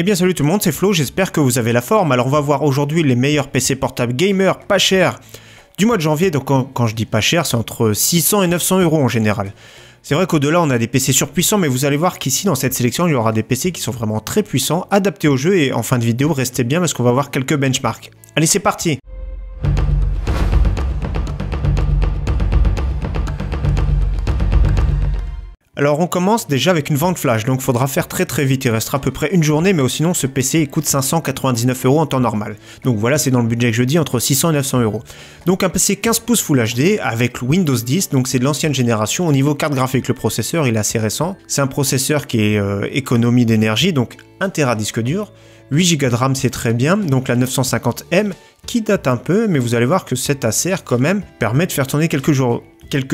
Eh bien salut tout le monde, c'est Flo, j'espère que vous avez la forme. Alors on va voir aujourd'hui les meilleurs PC portables gamer pas chers du mois de janvier. Donc quand je dis pas cher, c'est entre 600 et 900 € en général. C'est vrai qu'au-delà on a des PC surpuissants, mais vous allez voir qu'ici dans cette sélection il y aura des PC qui sont vraiment très puissants, adaptés au jeu, et en fin de vidéo restez bien parce qu'on va voir quelques benchmarks. Allez, c'est parti! Alors on commence déjà avec une vente flash, donc il faudra faire très vite, il restera à peu près une journée, mais sinon ce PC il coûte 599 € en temps normal. Donc voilà, c'est dans le budget que je dis, entre 600 et 900 €. Donc un PC 15 pouces Full HD avec Windows 10, donc c'est de l'ancienne génération. Au niveau carte graphique, le processeur il est assez récent. C'est un processeur qui est économie d'énergie, donc 1 Tera disque dur, 8 Go de RAM c'est très bien, donc la 950M qui date un peu, mais vous allez voir que cet Acer quand même permet de faire tourner quelques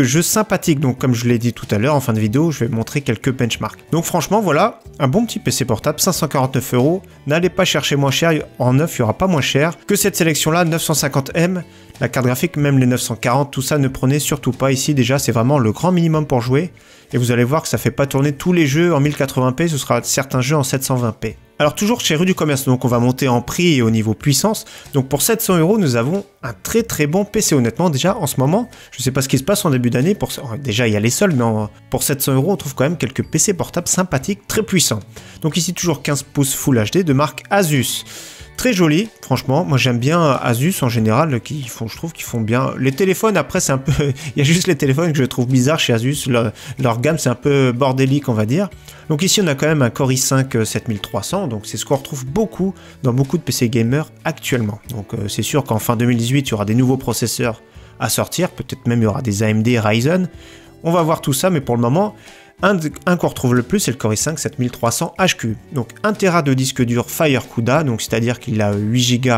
jeux sympathiques. Donc comme je l'ai dit tout à l'heure en fin de vidéo, je vais montrer quelques benchmarks. Donc franchement voilà, un bon petit PC portable, 549 €. N'allez pas chercher moins cher, en neuf il n'y aura pas moins cher que cette sélection là, 950M, la carte graphique, même les 940, tout ça ne prenez surtout pas ici. Déjà c'est vraiment le grand minimum pour jouer, et vous allez voir que ça fait pas tourner tous les jeux en 1080p, ce sera certains jeux en 720p. Alors toujours chez Rue du Commerce, donc on va monter en prix et au niveau puissance. Donc pour 700 € nous avons un très bon PC. Honnêtement déjà en ce moment, je sais pas ce qui se passe en début d'année, déjà il y a les soldes, mais pour 700 € on trouve quand même quelques PC portables sympathiques, très puissants. Donc ici toujours 15 pouces Full HD de marque Asus. Très joli, franchement, moi j'aime bien Asus en général, je trouve qu'ils font bien. Les téléphones, après c'est un peu, il y a juste les téléphones que je trouve bizarres chez Asus, leur gamme c'est un peu bordélique on va dire. Donc ici on a quand même un Core i5 7300, donc c'est ce qu'on retrouve beaucoup dans beaucoup de PC gamers actuellement. Donc c'est sûr qu'en fin 2018 il y aura des nouveaux processeurs à sortir, peut-être même il y aura des AMD Ryzen, on va voir tout ça, mais pour le moment... Un qu'on retrouve le plus, c'est le Core i5 7300 HQ. Donc 1 Tera de disque dur FireCuda, donc c'est-à-dire qu'il a 8 Go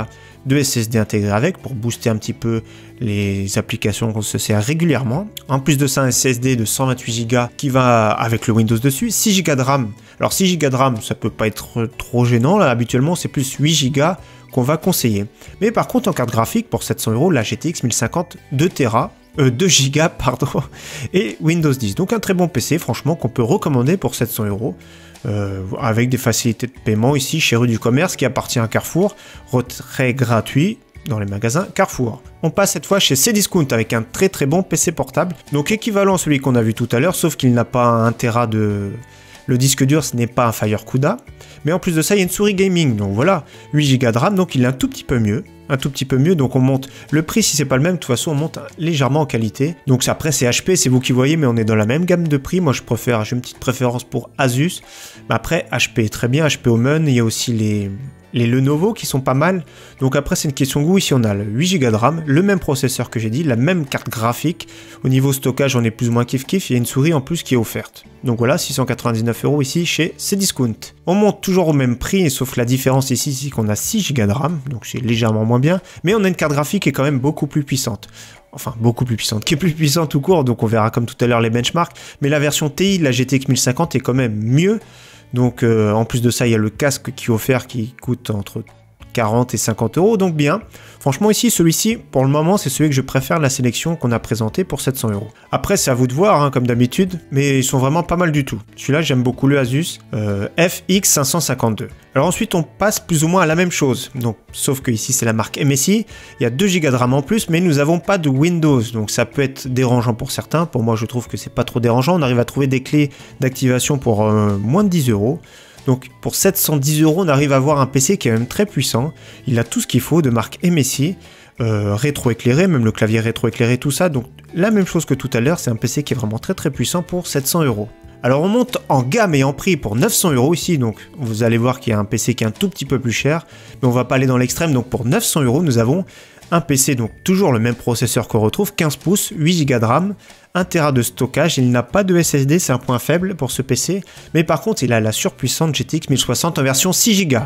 de SSD intégré avec pour booster un petit peu les applications qu'on se sert régulièrement. En plus de ça, un SSD de 128 Go qui va avec le Windows dessus, 6 Go de RAM. Alors 6 Go de RAM, ça peut pas être trop gênant, là habituellement c'est plus 8 Go qu'on va conseiller. Mais par contre en carte graphique, pour 700 €, la GTX 1050 2 Tera, 2 Go, pardon, et Windows 10. Donc un très bon PC, franchement, qu'on peut recommander pour 700 €, avec des facilités de paiement ici chez Rue du Commerce, qui appartient à Carrefour, retrait gratuit dans les magasins Carrefour. On passe cette fois chez Cdiscount avec un très bon PC portable, donc équivalent à celui qu'on a vu tout à l'heure, sauf qu'il n'a pas un Tera de... Le disque dur, ce n'est pas un FireCuda, mais en plus de ça, il y a une souris gaming, donc voilà, 8 Go de RAM, donc il est un tout petit peu mieux, donc on monte, le prix si c'est pas le même, de toute façon on monte légèrement en qualité, donc après c'est HP, c'est vous qui voyez, mais on est dans la même gamme de prix. Moi j'ai une petite préférence pour Asus, mais après HP est très bien, HP Omen, il y a aussi les Lenovo qui sont pas mal, donc après c'est une question de goût. Ici on a le 8 Go de RAM, le même processeur que j'ai dit, la même carte graphique, au niveau stockage on est plus ou moins kiff, il y a une souris en plus qui est offerte. Donc voilà, 699 € ici chez Cdiscount. On monte toujours au même prix, sauf la différence ici, c'est qu'on a 6 Go de RAM, donc c'est légèrement moins bien, mais on a une carte graphique qui est quand même beaucoup plus puissante. Enfin, beaucoup plus puissante, qui est plus puissante tout court, donc on verra comme tout à l'heure les benchmarks, mais la version TI de la GTX 1050 est quand même mieux. Donc en plus de ça, il y a le casque qui est offert qui coûte entre 40 et 50 €, donc bien. Franchement ici, celui-ci, pour le moment, c'est celui que je préfère de la sélection qu'on a présenté pour 700 €. Après, c'est à vous de voir, hein, comme d'habitude, mais ils sont vraiment pas mal du tout. Celui-là, j'aime beaucoup le Asus FX552. Alors ensuite, on passe plus ou moins à la même chose, donc sauf que ici, c'est la marque MSI. Il y a 2 Go de RAM en plus, mais nous n'avons pas de Windows, donc ça peut être dérangeant pour certains. Pour moi, je trouve que c'est pas trop dérangeant. On arrive à trouver des clés d'activation pour moins de 10 €. Donc pour 710 €, on arrive à avoir un PC qui est même très puissant. Il a tout ce qu'il faut de marque MSI, rétro-éclairé, même le clavier rétro-éclairé, tout ça. Donc la même chose que tout à l'heure, c'est un PC qui est vraiment très puissant pour 700 €. Alors on monte en gamme et en prix pour 900 € ici, donc vous allez voir qu'il y a un PC qui est un tout petit peu plus cher, mais on va pas aller dans l'extrême. Donc pour 900 €, nous avons un PC, donc toujours le même processeur qu'on retrouve, 15 pouces, 8 Go de RAM, 1 Tera de stockage. Il n'a pas de SSD, c'est un point faible pour ce PC, mais par contre il a la surpuissante GTX 1060 en version 6 Go.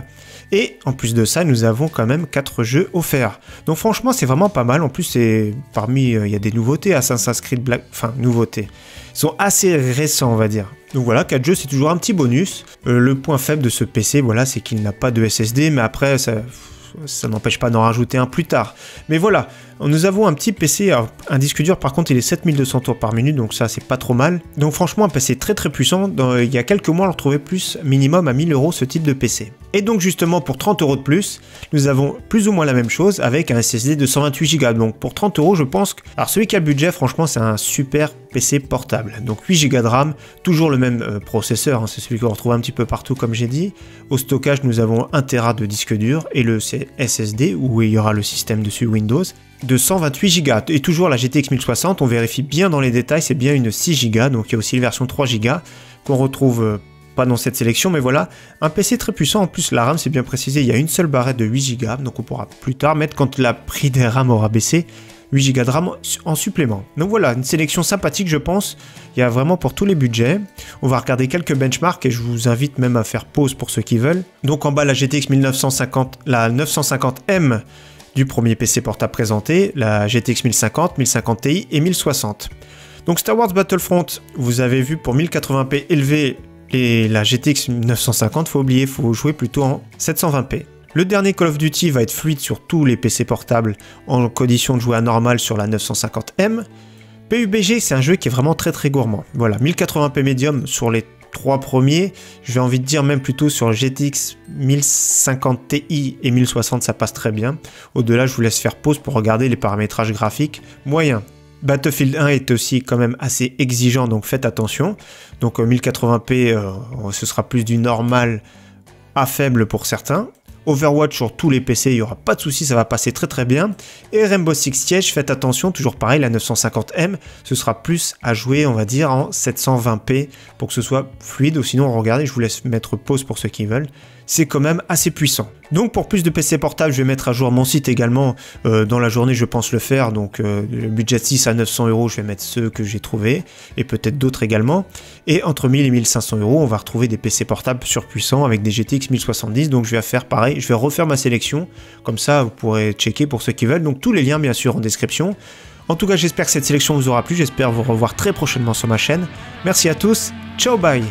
Et en plus de ça, nous avons quand même 4 jeux offerts. Donc franchement, c'est vraiment pas mal. En plus, il y a des nouveautés, Assassin's Creed Black, enfin nouveautés. Ils sont assez récents, on va dire. Donc voilà, 4 jeux, c'est toujours un petit bonus. Le point faible de ce PC, voilà, c'est qu'il n'a pas de SSD, mais après, ça n'empêche pas d'en rajouter un plus tard. Mais voilà, Nous avons un petit PC, alors, un disque dur par contre il est 7200 tours par minute, donc ça c'est pas trop mal. Donc franchement un PC très très puissant, il y a quelques mois on le trouvait plus minimum à 1000 € ce type de PC. Et donc justement pour 30 € de plus, nous avons plus ou moins la même chose avec un SSD de 128 Go. Donc pour 30 € je pense que... Alors celui qui a le budget franchement c'est un super PC portable. Donc 8 Go de RAM, toujours le même processeur, hein, c'est celui qu'on retrouve un petit peu partout comme j'ai dit. Au stockage nous avons 1 Tera de disque dur et le SSD où il y aura le système dessus Windows de 128 Go. Et toujours la GTX 1060, on vérifie bien dans les détails, c'est bien une 6 Go, donc il y a aussi la version 3 Go qu'on retrouve pas dans cette sélection, mais voilà, un PC très puissant. En plus la RAM c'est bien précisé, il y a une seule barrette de 8 Go, donc on pourra plus tard mettre quand le prix des RAM aura baissé, 8 Go de RAM en supplément. Donc voilà, une sélection sympathique je pense, il y a vraiment pour tous les budgets. On va regarder quelques benchmarks et je vous invite même à faire pause pour ceux qui veulent. Donc en bas la GTX 1950, la 950M du premier PC portable présenté, la GTX 1050, 1050 Ti et 1060. Donc Star Wars Battlefront, vous avez vu pour 1080p élevé et la GTX 950, faut oublier, faut jouer plutôt en 720p. Le dernier Call of Duty va être fluide sur tous les PC portables en condition de jouer à normal sur la 950M. PUBG, c'est un jeu qui est vraiment très très gourmand. Voilà, 1080p médium sur les 3 premiers, je vais envie de dire même plutôt sur le GTX 1050 Ti et 1060 ça passe très bien. Au-delà je vous laisse faire pause pour regarder les paramétrages graphiques moyens. Battlefield 1 est aussi quand même assez exigeant donc faites attention. Donc 1080p ce sera plus du normal à faible pour certains. Overwatch sur tous les PC, il n'y aura pas de souci, ça va passer très très bien. Et Rainbow Six Siege, faites attention, toujours pareil, la 950M, ce sera plus à jouer, on va dire, en 720p pour que ce soit fluide. Ou sinon, regardez, je vous laisse mettre pause pour ceux qui veulent. C'est quand même assez puissant. Donc pour plus de PC portable, je vais mettre à jour mon site également. Dans la journée, je pense le faire. Donc le budget 6 à 900 €, je vais mettre ceux que j'ai trouvés. Et peut-être d'autres également. Et entre 1000 et 1500 €, on va retrouver des PC portables surpuissants avec des GTX 1070. Donc je vais faire pareil, je vais refaire ma sélection. Comme ça, vous pourrez checker pour ceux qui veulent. Donc tous les liens, bien sûr, en description. En tout cas, j'espère que cette sélection vous aura plu. J'espère vous revoir très prochainement sur ma chaîne. Merci à tous. Ciao, bye!